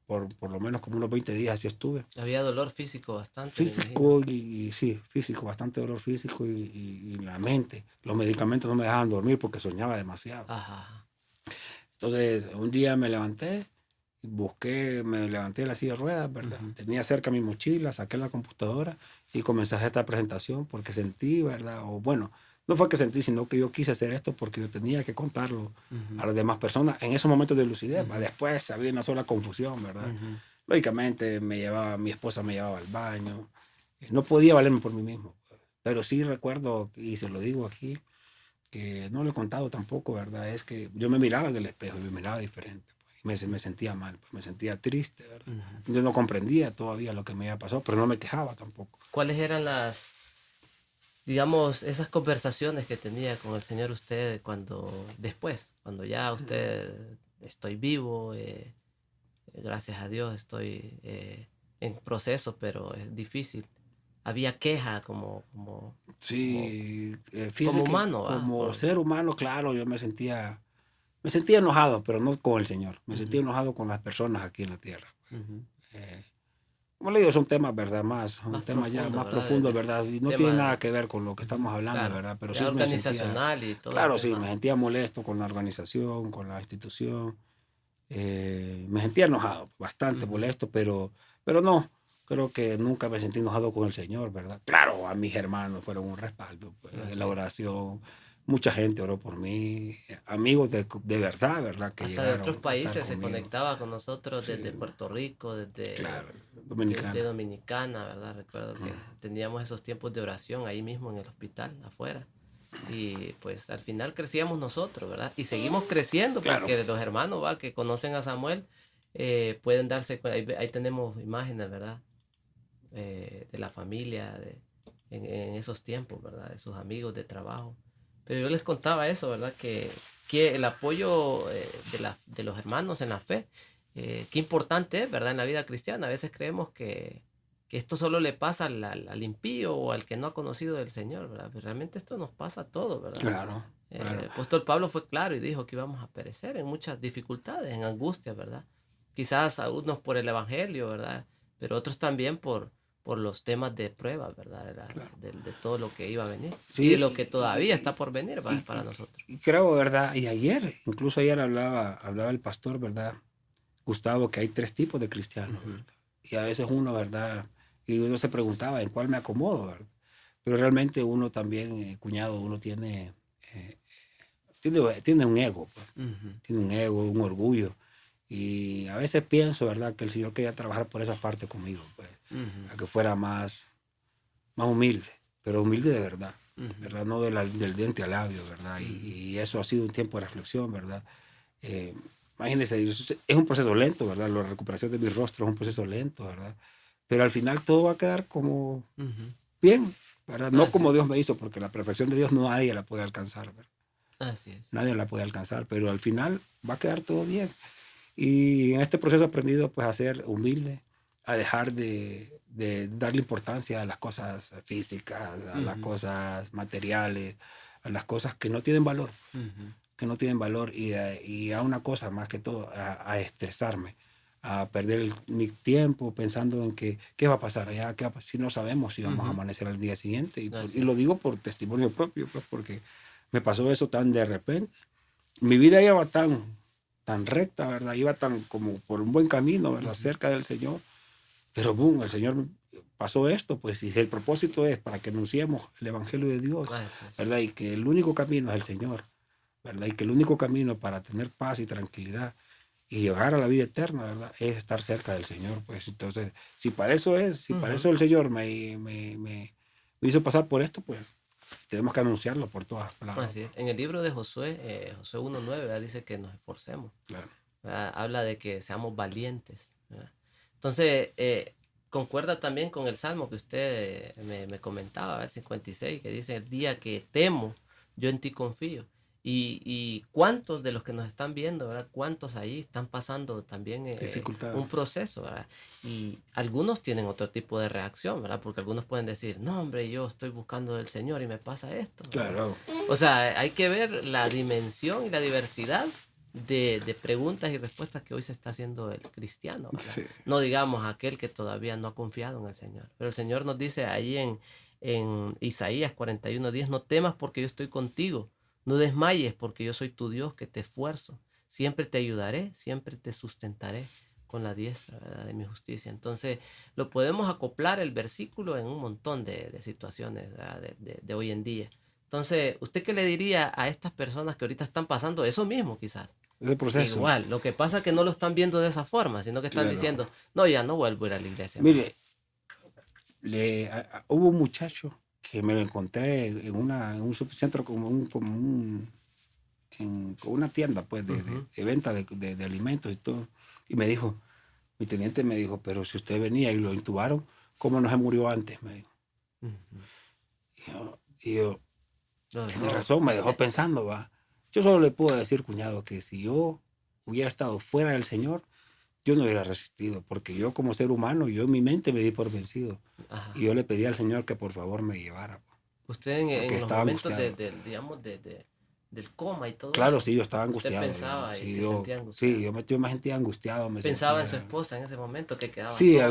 por lo menos como unos 20 días así estuve. Había dolor físico bastante, me imagino. Físico y sí, físico, bastante dolor físico y la mente. Los medicamentos no me dejaban dormir porque soñaba demasiado. Ajá. Entonces, un día me levanté, me levanté de la silla de ruedas, ¿verdad? Ujú. Tenía cerca mi mochila, saqué la computadora y comencé a hacer esta presentación porque sentí, ¿verdad? O bueno, no fue que sentí, sino que yo quise hacer esto porque yo tenía que contarlo Ujú. a las demás personas en esos momentos de lucidez, ¿va? Ujú. Después había una sola confusión, ¿verdad? Ujú. Lógicamente mi esposa me llevaba al baño, no podía valerme por mí mismo, pues. Pero sí recuerdo, y se lo digo aquí, que no lo he contado tampoco, ¿verdad? Es que yo me miraba en el espejo y me miraba diferente, pues, y me sentía mal, pues, me sentía triste, ¿verdad? Ujú. Yo no comprendía todavía lo que me había pasado, pero no me quejaba tampoco. ¿Cuáles eran digamos, esas conversaciones que tenía con el Señor usted después, cuando ya usted estoy vivo, gracias a Dios estoy en proceso, pero es difícil? Había queja como, Sí, fíjese como que humano, ¿va? como ser humano, claro, me sentía enojado, pero no con el Señor, me sentía Ujú. enojado con las personas aquí en la tierra. Ujú. Eh, como le digo, son temas, ¿verdad? Un Más tema ya profundo, más ¿verdad? profundo, ¿verdad? Y no Tema tiene nada que ver con lo que estamos hablando, claro, ¿verdad? Pero ya sí me sentía, organizacional y todo el claro, sí, tema. me sentía molesto con la organización, con la institución. Me sentía enojado, bastante Ujú. molesto, pero no, creo que nunca me sentí enojado con el Señor, ¿verdad? Claro, a mis hermanos fueron un respaldo, pues, en la Así es. oración. Mucha gente oró por mí, amigos de verdad, ¿verdad? Que Hasta de otros llegaron a estar países se conmigo. conectaba con nosotros Sí, desde Puerto Rico, desde claro, de dominicana. Dominicana, ¿verdad? Recuerdo que teníamos esos tiempos de oración ahí mismo en el hospital, afuera. Y pues al final crecíamos nosotros, ¿verdad? Y seguimos creciendo Claro, porque los hermanos, ¿va? Que conocen a Samuel pueden darse cuenta. Ahí tenemos imágenes, ¿verdad? De la familia en esos tiempos, ¿verdad? De sus amigos de trabajo. Pero yo les contaba eso, ¿verdad? Que el apoyo de los hermanos en la fe, qué importante es, ¿verdad? En la vida cristiana. A veces creemos que esto solo le pasa al impío o al que no ha conocido del Señor, ¿verdad? Pero realmente esto nos pasa a todos, ¿verdad? claro, claro. El apóstol Pablo fue claro y dijo que íbamos a perecer en muchas dificultades, en angustias, ¿verdad? Quizás algunos por el evangelio, ¿verdad? Pero otros también por los temas de prueba, ¿verdad? Claro. De todo lo que iba a venir y de lo que Sí, todavía está por venir, ¿va? y, Para y- nosotros. y creo, ¿verdad? Y ayer, incluso ayer hablaba el pastor, ¿verdad? Gustavo, que hay tres tipos de cristianos, Ujú. ¿verdad? Y a veces uno, ¿verdad? Y uno se preguntaba en cuál me acomodo, ¿verdad? Pero realmente uno también, cuñado, uno eh, tiene un ego, pues. Ujú. Tiene un ego, un orgullo. Y a veces pienso, ¿verdad? Que el Señor quería trabajar por esa parte conmigo, pues, Ujú. a que fuera más humilde, pero humilde de verdad, Ujú. ¿verdad? No del diente al labio, ¿verdad? Ujú. Y eso ha sido un tiempo de reflexión, ¿verdad? Eh, Imagínense, es un proceso lento, ¿verdad? La recuperación de mi rostro es un proceso lento, ¿verdad? Pero al final todo va a quedar como Ujú. bien, ¿verdad? No Así como es, Dios me hizo, porque la perfección de Dios nadie la puede alcanzar, ¿verdad? así es. Nadie la puede alcanzar, pero al final va a quedar todo bien. Y en este proceso he aprendido pues a ser humilde, a dejar de darle importancia a las cosas físicas, a las Ujú. cosas materiales, a las cosas que no tienen valor, Ujú. y a una cosa más que todo, a estresarme, a perder mi tiempo pensando en que qué va a pasar allá, qué va a pasar, si no sabemos si vamos a Ujú. amanecer al día siguiente. Y Así lo es. digo por testimonio propio, pues porque me pasó eso tan de repente. Mi vida iba tan recta, ¿verdad? Iba tan como por un buen camino, ¿verdad? Ujú. Cerca del Señor. Pero, boom, el Señor pasó esto, pues, y el propósito es para que anunciemos el Evangelio de Dios, Así es. ¿verdad? Y que el único camino es el Señor, ¿verdad? Y que el único camino para tener paz y tranquilidad y llegar a la vida eterna, ¿verdad? Es estar cerca del Señor, pues. Entonces, si para Ujú. eso el Señor me hizo pasar por esto, pues, tenemos que anunciarlo por todas palabras, Así pues. es. En el libro de Josué, Josué 1:9, ¿verdad? Dice que nos esforcemos. Claro. ¿Verdad? Habla de que seamos valientes, ¿verdad? Entonces, concuerda también con el salmo que usted me comentaba, el 56, que dice: el día que temo, yo en ti confío. Y cuántos de los que nos están viendo, ¿verdad? Cuántos ahí están pasando también Dificultades. un proceso, ¿verdad? Y algunos tienen otro tipo de reacción, ¿verdad? Porque algunos pueden decir: no, hombre, yo estoy buscando del Señor y me pasa esto, ¿verdad? Claro. O sea, hay que ver la dimensión y la diversidad de preguntas y respuestas que hoy se está haciendo el cristiano, ¿verdad? Sí. No digamos aquel que todavía no ha confiado en el Señor. Pero el Señor nos dice ahí en Isaías 41:10: no temas porque yo estoy contigo, no desmayes porque yo soy tu Dios que te esfuerzo. Siempre te ayudaré, siempre te sustentaré con la diestra, ¿verdad? De mi justicia. Entonces, lo podemos acoplar el versículo en un montón de situaciones, ¿verdad? De hoy en día. Entonces, ¿usted qué le diría a estas personas que ahorita están pasando eso mismo, quizás? Ese proceso. Igual, lo que pasa es que no lo están viendo de esa forma, sino que están Claro. diciendo: no, ya no vuelvo a ir a la iglesia más. Mire, hubo un muchacho que me lo encontré en un subcentro, con una tienda pues Ujú. de venta de alimentos y todo. Y me dijo, mi teniente me dijo, pero si usted venía y lo intubaron, ¿cómo no se murió antes? Me dijo. Ujú. Y yo, Lo tiene dejó. razón, me dejó pensando, va. Yo solo le puedo decir, cuñado, que si yo hubiera estado fuera del Señor, yo no hubiera resistido, porque yo como ser humano, yo en mi mente me di por vencido. Ajá. Y yo le pedí al Señor que por favor me llevara, Usted porque en los estaba momentos angustiado. digamos, del coma y todo Claro, eso. sí, yo estaba Usted angustiado. pensaba y Sí, se sentía angustiado. sí, yo me sentía angustiado, me Pensaba en su sentía... esposa en ese momento que quedaba Sí, sola y todo.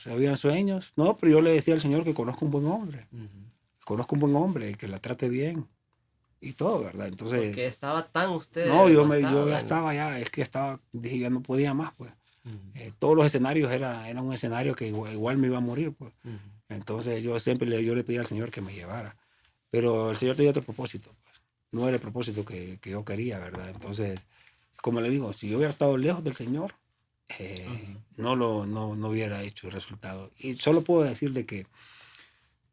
habían sueños. No, pero yo le decía al Señor que conozco un buen hombre, Ujú. conozco un buen hombre, que la trate bien y todo, ¿verdad? Entonces, Porque estaba tan usted no, yo devastado ya en... estaba ya, es que estaba, dije, ya no podía más, pues. Ujú, Todos los escenarios era un escenario que igual me iba a morir, pues. ujú, Entonces yo siempre yo le pedía al Señor que me llevara. Pero el Señor tenía otro propósito, pues. No era el propósito que yo quería, ¿verdad? Entonces, como le digo, si yo hubiera estado lejos del Señor, ujú, no hubiera hecho el resultado. Y solo puedo decir de que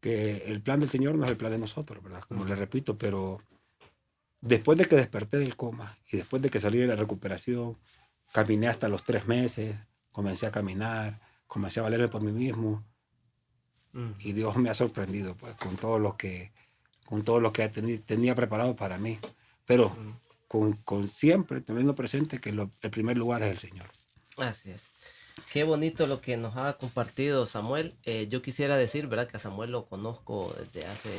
el plan del Señor no es el plan de nosotros, ¿verdad? Como le ujú. repito, pero después de que desperté del coma y después de que salí de la recuperación, caminé hasta los 3 meses, comencé a caminar, comencé a valerme por mí mismo y Ujú, Dios me ha sorprendido pues con todo lo que tenía preparado para mí, pero ujú. con siempre teniendo presente que el primer lugar es el Señor. Así es. Qué bonito lo que nos ha compartido Samuel. Yo quisiera decir, ¿verdad? Que a Samuel lo conozco desde hace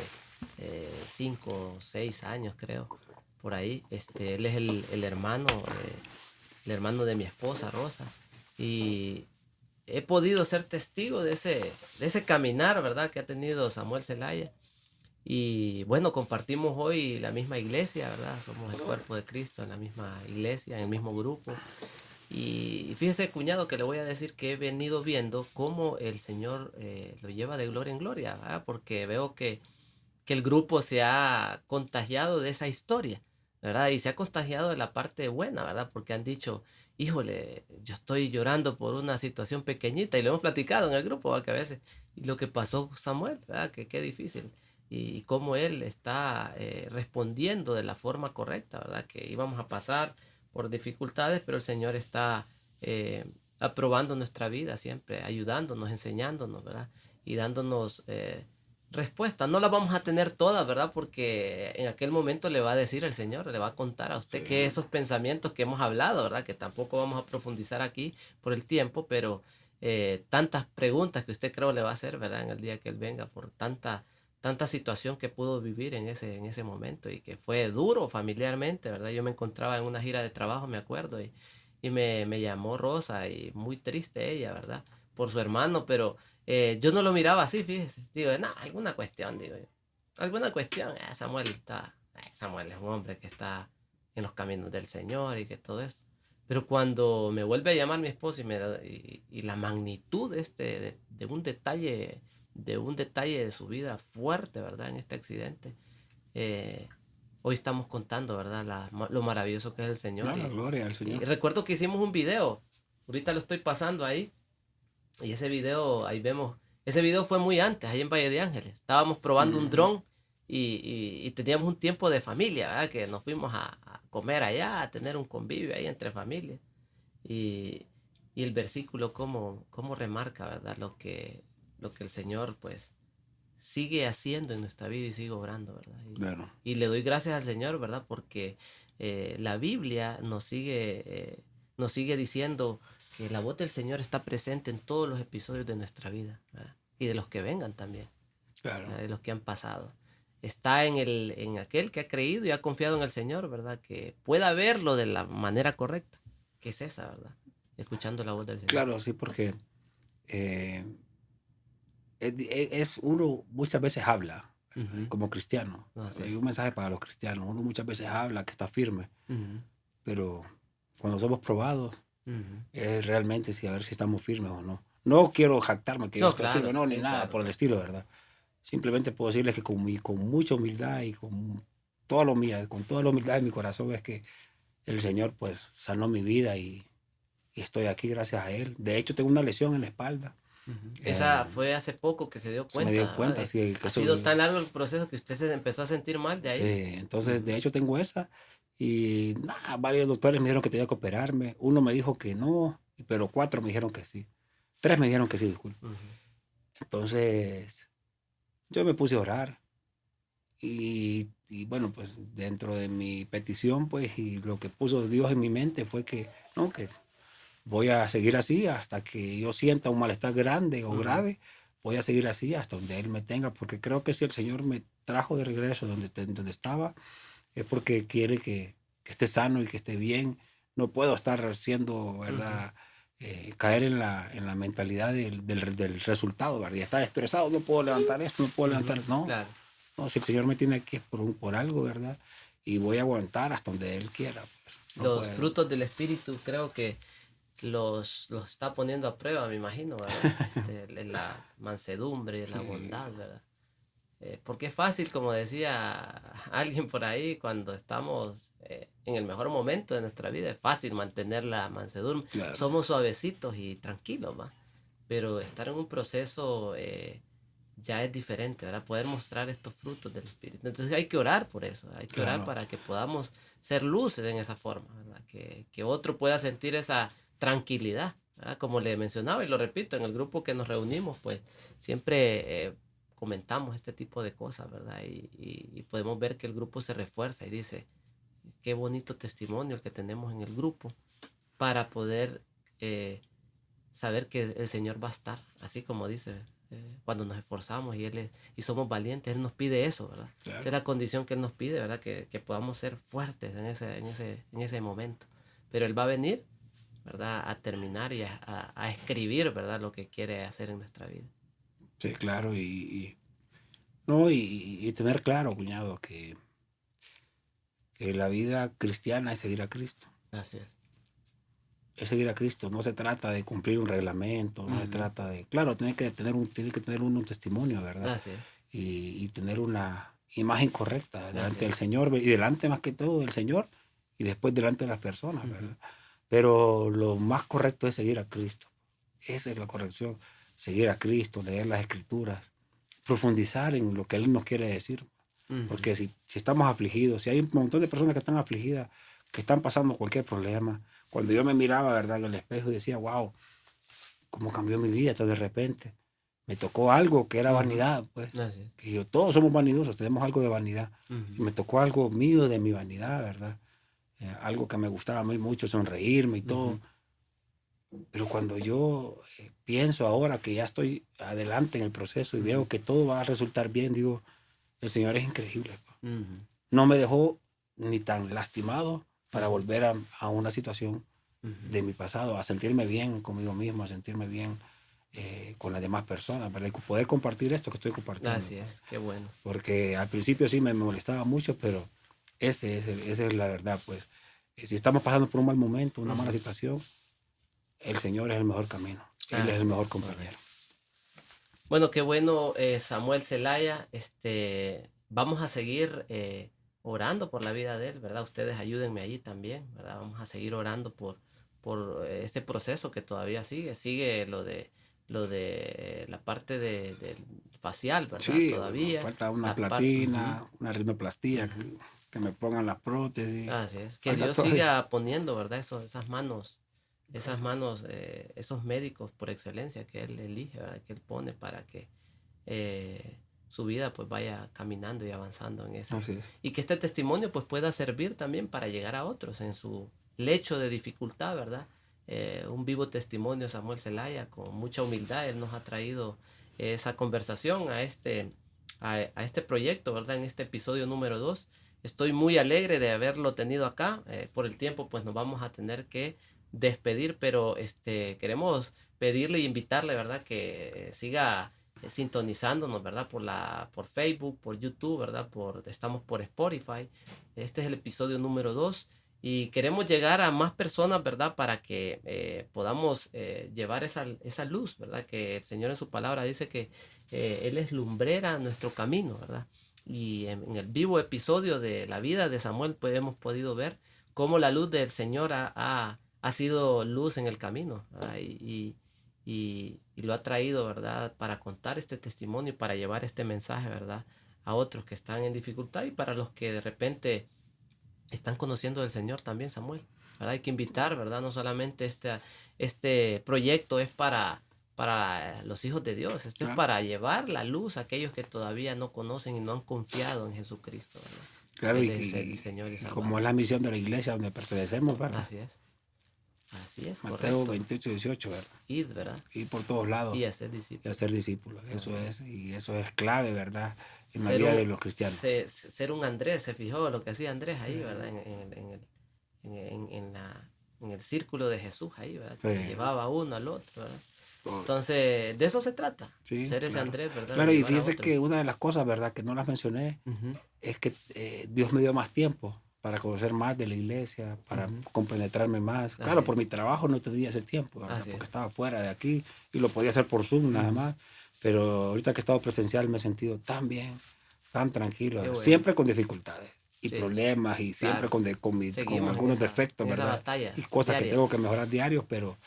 5 o 6 años, creo, por ahí. Él es el hermano de mi esposa, Rosa. Y he podido ser testigo de ese caminar, ¿verdad? Que ha tenido Samuel Zelaya. Y bueno, compartimos hoy la misma iglesia, ¿verdad? Somos el cuerpo de Cristo en la misma iglesia, en el mismo grupo. Y fíjese, cuñado, que le voy a decir que he venido viendo cómo el Señor lo lleva de gloria en gloria, ¿verdad? Porque veo que el grupo se ha contagiado de esa historia, ¿verdad? Y se ha contagiado de la parte buena, ¿verdad? Porque han dicho, híjole, yo estoy llorando por una situación pequeñita y lo hemos platicado en el grupo, ¿verdad? Que a veces, y lo que pasó Samuel, ¿verdad? Que qué difícil. Y cómo él está respondiendo de la forma correcta, ¿verdad? Que íbamos a pasar por dificultades, pero el Señor está eh, aprobando nuestra vida siempre, ayudándonos, enseñándonos, ¿verdad? Y dándonos respuestas. No las vamos a tener todas, ¿verdad? Porque en aquel momento le va a decir el Señor, le va a contar a usted Sí. que esos pensamientos que hemos hablado, ¿verdad? Que tampoco vamos a profundizar aquí por el tiempo, pero tantas preguntas que usted creo le va a hacer, ¿verdad? En el día que Él venga, por tanta situación que pudo vivir en ese momento y que fue duro familiarmente, ¿verdad? Yo me encontraba en una gira de trabajo, me acuerdo, y me llamó Rosa y muy triste ella, ¿verdad? Por su hermano, pero yo no lo miraba así, fíjese. Digo, no, alguna cuestión, digo yo. Alguna cuestión. Samuel es un hombre que está en los caminos del Señor y que todo eso. Pero cuando me vuelve a llamar mi esposo y la magnitud de un detalle de su vida fuerte, ¿verdad? En este accidente, eh, hoy estamos contando, ¿verdad? Lo maravilloso que es el Señor. No, la gloria al Y Señor. recuerdo que hicimos un video. Ahorita lo estoy pasando ahí. Y ese video, ahí vemos, ese video fue muy antes, ahí en Valle de Ángeles. Estábamos probando un Ujú. dron y teníamos un tiempo de familia, ¿verdad? Que nos fuimos a comer allá, a tener un convivio ahí entre familias. Y, y el versículo cómo remarca, ¿verdad? Lo que el Señor, pues, sigue haciendo en nuestra vida y sigue obrando, ¿verdad? Bueno, Y le doy gracias al Señor, ¿verdad? Porque la Biblia nos sigue diciendo que la voz del Señor está presente en todos los episodios de nuestra vida, ¿verdad? Y de los que vengan también, claro. ¿verdad? De los que han pasado. Está en aquel que ha creído y ha confiado en el Señor, ¿verdad? Que pueda verlo de la manera correcta, que es esa, ¿verdad? Escuchando la voz del Señor. Claro, sí, porque eh, uno muchas veces habla, ¿verdad? Ujú. Como cristiano. No sé. Hay un mensaje para los cristianos. Uno muchas veces habla que está firme, Ujú, pero cuando somos probados, ujú. es realmente si a ver si estamos firmes o no. No quiero jactarme que yo No, estoy firme, claro, no, ni sí, nada claro, por el claro. estilo, ¿verdad? Simplemente puedo decirles que con mucha humildad y con toda la humildad de mi corazón es que el Señor pues sanó mi vida y estoy aquí gracias a Él. De hecho, tengo una lesión en la espalda. Ujú. Eh, Esa fue hace poco que se dio Se me dio cuenta, ¿verdad? cuenta, sí, que Ha eso, sido tan largo el proceso que usted se empezó a sentir mal de sí, ahí. entonces de Ujú, hecho tengo esa y nada, varios doctores me dijeron que tenía que operarme, uno me dijo que no, pero 4 me dijeron que sí, 3 me dijeron que sí, disculpe. ujú, Entonces yo me puse a orar y bueno, pues dentro de mi petición, pues y lo que puso Dios en mi mente fue que no, que voy a seguir así hasta que yo sienta un malestar grande o ujú, grave, voy a seguir así hasta donde Él me tenga, porque creo que si el Señor me trajo de regreso donde estaba, es porque quiere que esté sano y que esté bien. No puedo estar siendo, ¿verdad? Caer en la mentalidad del resultado, ¿verdad? Y estar estresado, no puedo levantar esto, no puedo levantar, no. Claro. No, si el Señor me tiene aquí es por algo, ¿verdad? Y voy a aguantar hasta donde Él quiera. Pues. No Los puedo. frutos del Espíritu creo que los está poniendo a prueba, me imagino, ¿verdad? La mansedumbre, la bondad, ¿verdad? Porque es fácil, como decía alguien por ahí, cuando estamos en el mejor momento de nuestra vida, es fácil mantener la mansedumbre. Claro. Somos suavecitos y tranquilos, ¿va? Pero estar en un proceso ya es diferente, ¿verdad? Poder mostrar estos frutos del Espíritu. Entonces hay que orar por eso, hay que orar Claro. para que podamos ser luces en esa forma, ¿verdad? Que otro pueda sentir esa tranquilidad, ¿verdad? Como le mencionaba y lo repito, en el grupo que nos reunimos, pues siempre comentamos este tipo de cosas, ¿verdad? Y podemos ver que el grupo se refuerza y dice, qué bonito testimonio el que tenemos en el grupo para poder saber que el Señor va a estar, así como dice, cuando nos esforzamos y somos valientes, Él nos pide eso, ¿verdad? Claro. Esa es la condición que Él nos pide, ¿verdad? Que podamos ser fuertes en ese momento. Pero Él va a venir, ¿verdad? A terminar y a escribir, ¿verdad? Lo que quiere hacer en nuestra vida. Sí, claro. No, y tener claro, cuñado, que la vida cristiana es seguir a Cristo. Así es. Es seguir a Cristo. No se trata de cumplir un reglamento, no se trata de... Claro, tiene que tener un testimonio, ¿verdad? Así es. Y tener una imagen correcta delante Así del es. Señor y delante más que todo del Señor y después delante de las personas, ¿verdad? Pero lo más correcto es seguir a Cristo. Esa es la corrección. Seguir a Cristo, leer las Escrituras, profundizar en lo que Él nos quiere decir. Porque si estamos afligidos, si hay un montón de personas que están afligidas, que están pasando cualquier problema, cuando yo me miraba, ¿verdad?, en el espejo y decía, wow, cómo cambió mi vida de repente. Me tocó algo que era vanidad, pues. Así es. Que todos somos vanidosos, tenemos algo de vanidad. Y me tocó algo mío de mi vanidad, ¿verdad? Algo que me gustaba a mí mucho, sonreírme y todo. Pero cuando yo pienso ahora que ya estoy adelante en el proceso y veo que todo va a resultar bien, digo, el Señor es increíble. No me dejó ni tan lastimado para volver a una situación de mi pasado, a sentirme bien conmigo mismo, a sentirme bien con las demás personas, para poder compartir esto que estoy compartiendo. Así es, qué bueno. Porque al principio sí me molestaba mucho, pero esa es la verdad, pues. Si estamos pasando por un mal momento, una mala situación, el Señor es el mejor camino. Él es el mejor compañero. Bueno, qué bueno, Samuel Zelaya. Vamos a seguir orando por la vida de él, ¿verdad? Ustedes ayúdenme allí también, ¿verdad? Vamos a seguir orando por ese proceso que todavía sigue. Sigue lo de la parte del facial, ¿verdad? Sí, todavía. falta una platina, una rinoplastía, que me pongan las prótesis. Así es. Que Falta Dios todavía. siga poniendo, ¿verdad? Esas manos, esos médicos por excelencia que Él elige, ¿verdad? Que Él pone para que su vida pues vaya caminando y avanzando en eso. Así es. Y que este testimonio pues pueda servir también para llegar a otros en su lecho de dificultad, ¿verdad? Un vivo testimonio, Samuel Zelaya, con mucha humildad. Él nos ha traído esa conversación a este proyecto, ¿verdad? En este episodio número 2. Estoy muy alegre de haberlo tenido acá. Por el tiempo pues nos vamos a tener que despedir, pero queremos pedirle y invitarle, ¿verdad? Que siga sintonizándonos, ¿verdad? Por Facebook, por YouTube, ¿verdad? Estamos por Spotify. Este es el episodio número 2 y queremos llegar a más personas, ¿verdad? Para que podamos llevar esa luz, ¿verdad? Que el Señor en su palabra dice que Él es lumbrera a nuestro camino, ¿verdad? Y en el vivo episodio de la vida de Samuel pues hemos podido ver cómo la luz del Señor ha sido luz en el camino, ¿verdad? Y lo ha traído, ¿verdad? Para contar este testimonio y para llevar este mensaje, ¿verdad? A otros que están en dificultad y para los que de repente están conociendo del Señor también, Samuel, ¿verdad? Hay que invitar, ¿verdad? No solamente este proyecto es para los hijos de Dios, esto es para llevar la luz a aquellos que todavía no conocen y no han confiado en Jesucristo, ¿verdad? Claro, Él es el Señor y y Salvador. como es la misión de la iglesia donde pertenecemos, ¿verdad? Así es. Así es, Mateo correcto. 28, 18, ¿verdad? Id, ¿verdad? Ir por todos lados Y hacer y discípulos. hacer discípulos. Eso es, y eso es clave, ¿verdad? En la Ser vida un, de los cristianos. ser un Andrés, se fijó lo que hacía Andrés ahí, ¿verdad? Sí, En el círculo de Jesús ahí, ¿verdad? Que sí, llevaba a uno al otro, ¿verdad? todo. Entonces, de eso se trata. Sí, Ser ese claro. Andrés, ¿verdad? De Claro, y llevar a fíjese otros. que una de las cosas, ¿verdad? Que no las mencioné, Ujú, es que Dios me dio más tiempo para conocer más de la iglesia, para ujú. compenetrarme más. Así Claro, es. por mi trabajo no tenía ese tiempo, ¿verdad? Así Porque es. estaba fuera de aquí y lo podía hacer por Zoom nada Ujú. más. Pero ahorita que he estado presencial me he sentido tan bien, tan tranquilo, Qué ¿verdad? bueno. Siempre con dificultades y Sí, problemas y siempre claro. con Seguimos algunos defectos, en esa ¿verdad? batalla Y cosas que diaria. tengo que mejorar diarios, pero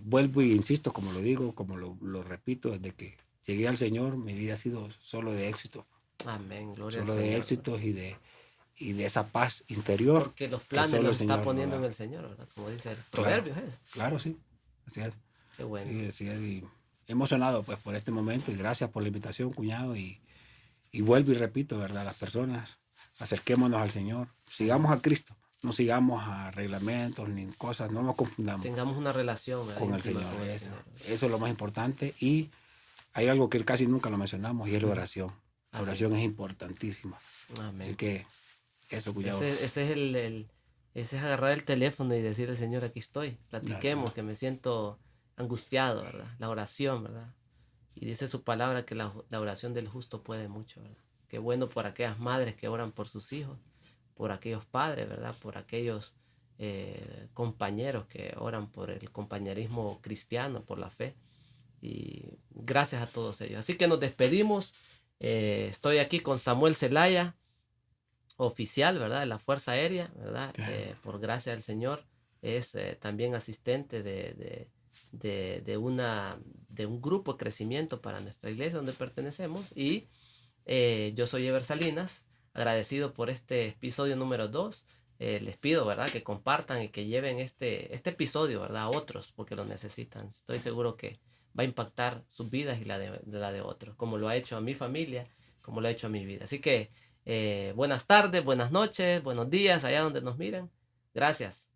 vuelvo y insisto, como lo digo, como lo repito, desde que llegué al Señor, mi vida ha sido solo de éxito, Amén. Gloria al solo de Señor, ¿verdad? éxitos y de esa paz interior Porque los que planes solo el los está Señor nos poniendo en da. el Señor, ¿verdad? Como dice el Claro, Proverbios es. claro, sí, así es. Qué bueno. Sí, así es. Y emocionado pues por este momento y gracias por la invitación, cuñado. Y vuelvo y repito, ¿verdad? Las personas, acerquémonos al Señor, sigamos a Cristo, no sigamos a reglamentos ni cosas, no nos confundamos Tengamos una relación, ¿verdad? con el Íntima Señor. con el Eso, Señor, ¿verdad? eso es lo más importante. Y hay algo que casi nunca lo mencionamos y es la Ujú. oración. La Así oración es importantísima. es. Así Amén. que eso, cuñado. Ese es ese es agarrar el teléfono y decirle, Señor, aquí estoy, Así platiquemos, es. que me siento angustiado, ¿verdad? La oración, ¿verdad? Y dice su palabra que la oración del justo puede mucho, ¿verdad? Qué bueno por aquellas madres que oran por sus hijos, por aquellos padres, ¿verdad? Por aquellos compañeros que oran por el compañerismo cristiano, por la fe. Y gracias a todos ellos. Así que nos despedimos. Estoy aquí con Samuel Zelaya, oficial, ¿verdad? De la Fuerza Aérea, ¿verdad? Por gracia del Señor, es también asistente de un grupo de crecimiento para nuestra iglesia donde pertenecemos. Y yo soy Ever Salinas, agradecido por este episodio número 2. Les pido, ¿verdad? Que compartan y que lleven este episodio, ¿verdad? A otros, porque lo necesitan. Estoy seguro que va a impactar sus vidas y la de otros, como lo ha hecho a mi familia, como lo ha hecho a mi vida. Así que buenas tardes, buenas noches, buenos días, allá donde nos miren. Gracias.